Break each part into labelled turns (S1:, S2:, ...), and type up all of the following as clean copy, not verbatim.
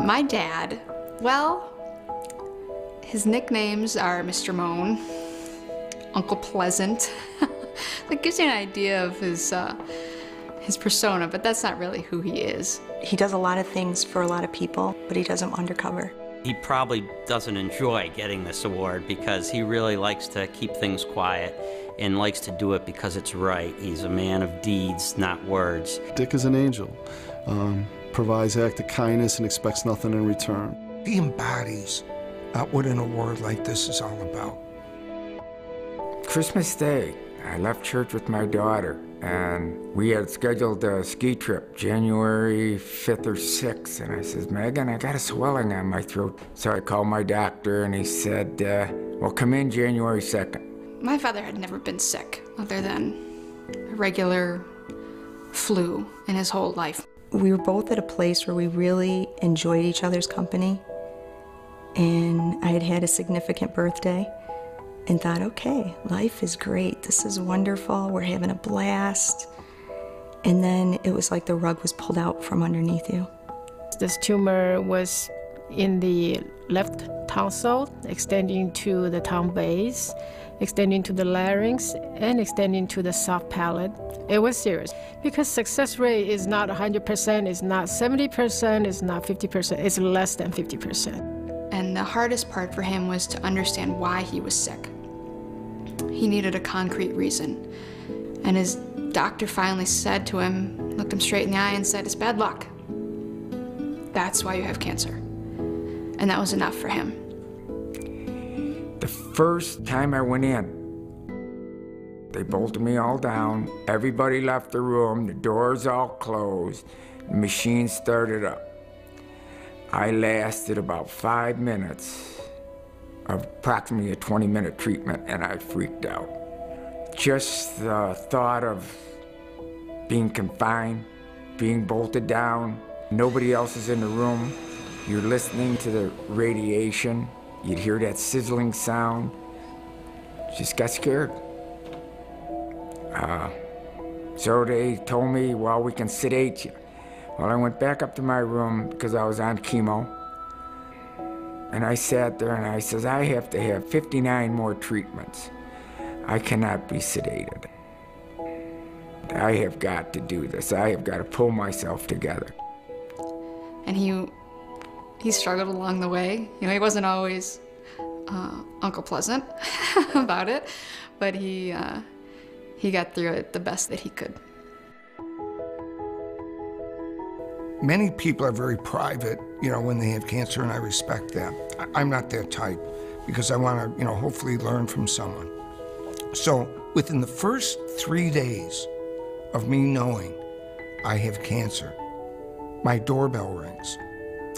S1: My dad, well, his nicknames are Mr. Moan, Uncle Pleasant. That gives you an idea of his persona, but that's not really who he is.
S2: He does a lot of things for a lot of people, but he does them undercover.
S3: He probably doesn't enjoy getting this award because he really likes to keep things quiet and likes to do it because it's right. He's a man of deeds, not words.
S4: Dick is an angel, provides act of kindness and expects nothing in return.
S5: He embodies what an award like this is all about.
S6: Christmas Day, I left church with my daughter, and we had scheduled a ski trip, January 5th or 6th, and I says, Megan, I got a swelling on my throat. So I called my doctor, and he said, well, come in January 2nd.
S1: My father had never been sick other than a regular flu in his whole life.
S2: We were both at a place where we really enjoyed each other's company, and I had had a significant birthday and thought, okay, life is great. This is wonderful. We're having a blast. And then it was like the rug was pulled out from underneath you.
S7: This tumor was in the left tonsil, extending to the tongue base, extending to the larynx, and extending to the soft palate. It was serious because success rate is not 100%, it's not 70%, it's not 50%, it's less than 50%.
S1: And the hardest part for him was to understand why he was sick. He needed a concrete reason. And his doctor finally said to him, looked him straight in the eye and said, it's bad luck. That's why you have cancer. And that was enough for him.
S6: The first time I went in, they bolted me all down. Everybody left the room, the doors all closed, the machine started up. I lasted about 5 minutes of approximately a 20-minute treatment, and I freaked out. Just the thought of being confined, being bolted down, nobody else is in the room, you're listening to the radiation, you'd hear that sizzling sound, just got scared. So they told me, well, we can sedate you. Well, I went back up to my room because I was on chemo. And I sat there and I says, I have to have 59 more treatments. I cannot be sedated. I have got to do this. I have got to pull myself together.
S1: And he struggled along the way. You know, he wasn't always Uncle Pleasant about it, but he got through it the best that he could.
S5: Many people are very private, you know, when they have cancer, and I respect that. I'm not that type because I want to, you know, hopefully learn from someone. So within the first 3 days of me knowing I have cancer, my doorbell rings.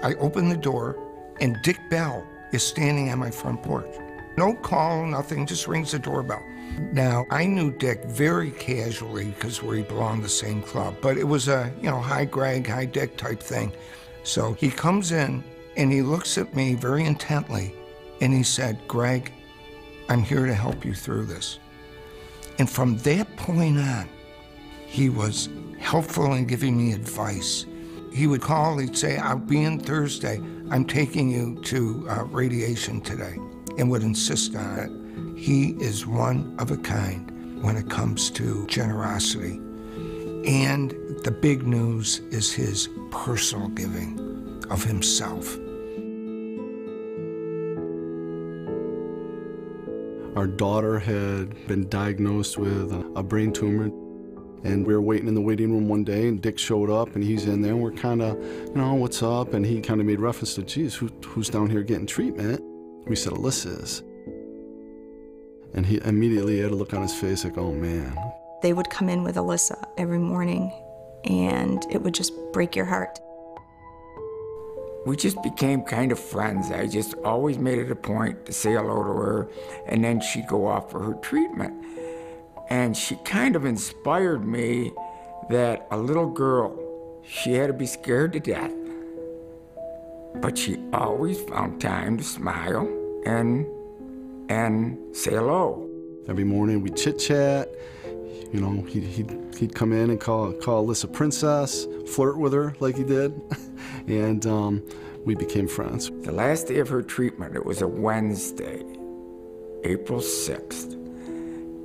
S5: I open the door and Dick Bell is standing on my front porch. No call, nothing, just rings the doorbell. Now, I knew Dick very casually because we belonged to the same club, but it was a, you know, hi Greg, hi Dick type thing. So he comes in and he looks at me very intently and he said, Greg, I'm here to help you through this. And from that point on, he was helpful in giving me advice. He would call, he'd say, I'll be in Thursday. I'm taking you to radiation today, and would insist on it. He is one of a kind when it comes to generosity. And the big news is his personal giving of himself.
S4: Our daughter had been diagnosed with a brain tumor, and we were waiting in the waiting room one day, and Dick showed up, and he's in there, and we're kind of, you know, what's up? And he kind of made reference to, geez, who's down here getting treatment? We said, Alyssa is. And he immediately had a look on his face like, oh, man.
S2: They would come in with Alyssa every morning, and it would just break your heart.
S6: We just became kind of friends. I just always made it a point to say hello to her, and then she'd go off for her treatment. And she kind of inspired me that a little girl, she had to be scared to death, but she always found time to smile and say hello.
S4: Every morning we'd chit-chat. You know, he'd come in and call Alyssa princess, flirt with her like he did. And we became friends.
S6: The last day of her treatment, it was a Wednesday, April 6th,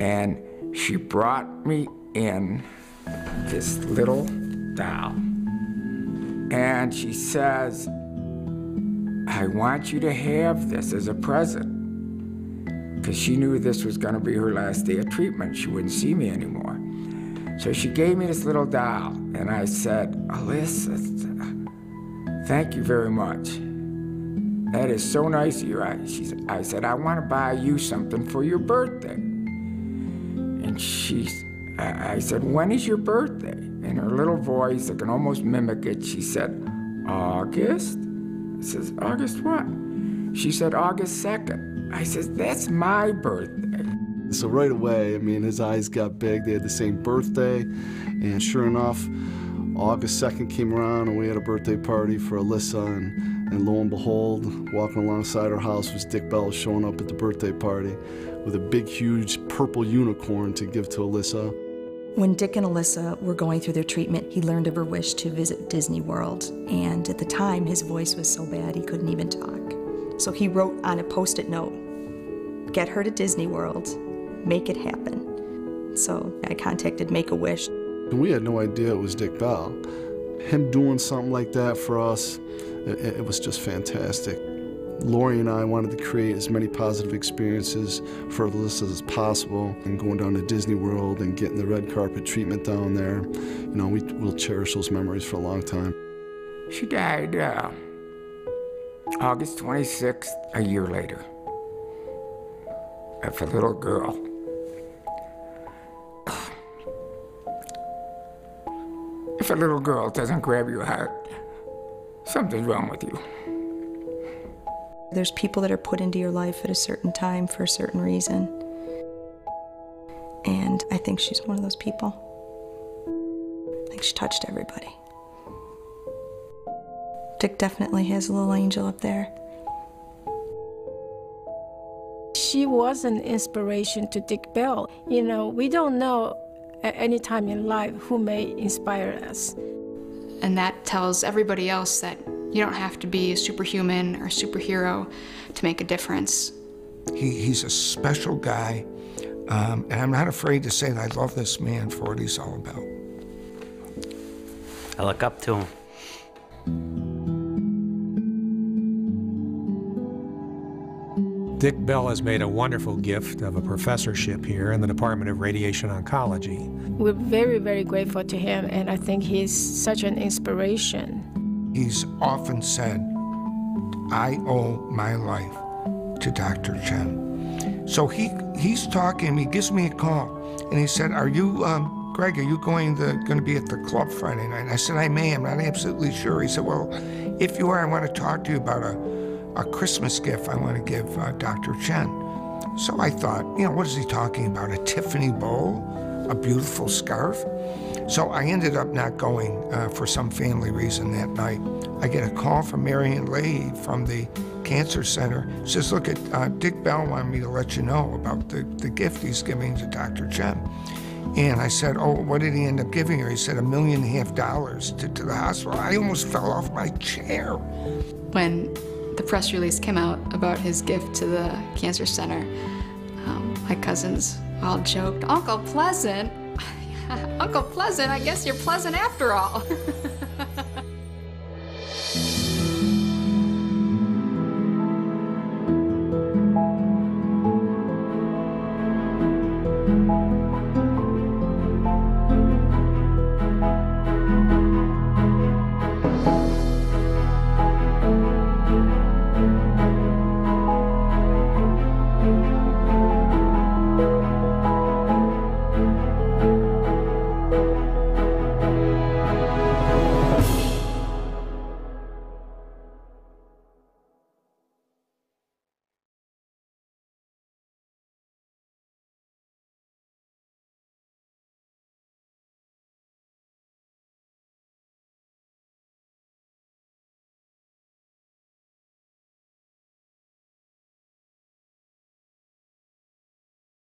S6: and she brought me in this little doll. And she says, I want you to have this as a present. Because she knew this was going to be her last day of treatment. She wouldn't see me anymore. So she gave me this little doll, and I said, Alyssa, thank you very much. That is so nice of you. I said, I want to buy you something for your birthday. And I said, when is your birthday? In her little voice, I can almost mimic it, she said, August? I says, August what? She said, August 2nd. I says, that's my birthday.
S4: So right away, I mean, his eyes got big. They had the same birthday. And sure enough, August 2nd came around and we had a birthday party for Alyssa. And lo and behold, walking alongside our house was Dick Bell showing up at the birthday party with a big, huge purple unicorn to give to Alyssa.
S2: When Dick and Alyssa were going through their treatment, he learned of her wish to visit Disney World. And at the time, his voice was so bad he couldn't even talk. So he wrote on a Post-it note, get her to Disney World, make it happen. So I contacted Make-A-Wish.
S4: And we had no idea it was Dick Bell. Him doing something like that for us, it was just fantastic. Lori and I wanted to create as many positive experiences for Alyssa as possible, and going down to Disney World and getting the red carpet treatment down there. You know, we'll cherish those memories for a long time.
S6: She died August 26th, a year later, of a little girl. If a little girl doesn't grab your heart, something's wrong with you.
S2: There's people that are put into your life at a certain time for a certain reason. And I think she's one of those people. I think she touched everybody. Dick definitely has a little angel up there.
S7: She was an inspiration to Dick Bell. You know, we don't know at any time in life who may inspire us.
S1: And that tells everybody else that you don't have to be a superhuman or superhero to make a difference.
S5: He's a special guy, and I'm not afraid to say that I love this man for what he's all about.
S3: I look up to him.
S8: Dick Bell has made a wonderful gift of a professorship here in the Department of Radiation Oncology.
S7: We're very, very grateful to him, and I think he's such an inspiration.
S5: He's often said, I owe my life to Dr. Chen. So he's talking, he gives me a call, and he said, are you, Greg, are you going to be at the club Friday night? And I said, I may, I'm not absolutely sure. He said, well, if you are, I want to talk to you about a Christmas gift I want to give Dr. Chen. So I thought, you know, what is he talking about? A Tiffany bowl? A beautiful scarf? So I ended up not going for some family reason that night. I get a call from Marion Leahy from the Cancer Center. She says, look, Dick Bell wanted me to let you know about the gift he's giving to Dr. Chen. And I said, oh, what did he end up giving her? He said $1.5 million to the hospital. I almost fell off my chair.
S1: When the press release came out about his gift to the Cancer Center, my cousins all joked, Uncle Pleasant? Uncle Pleasant, I guess you're pleasant after all.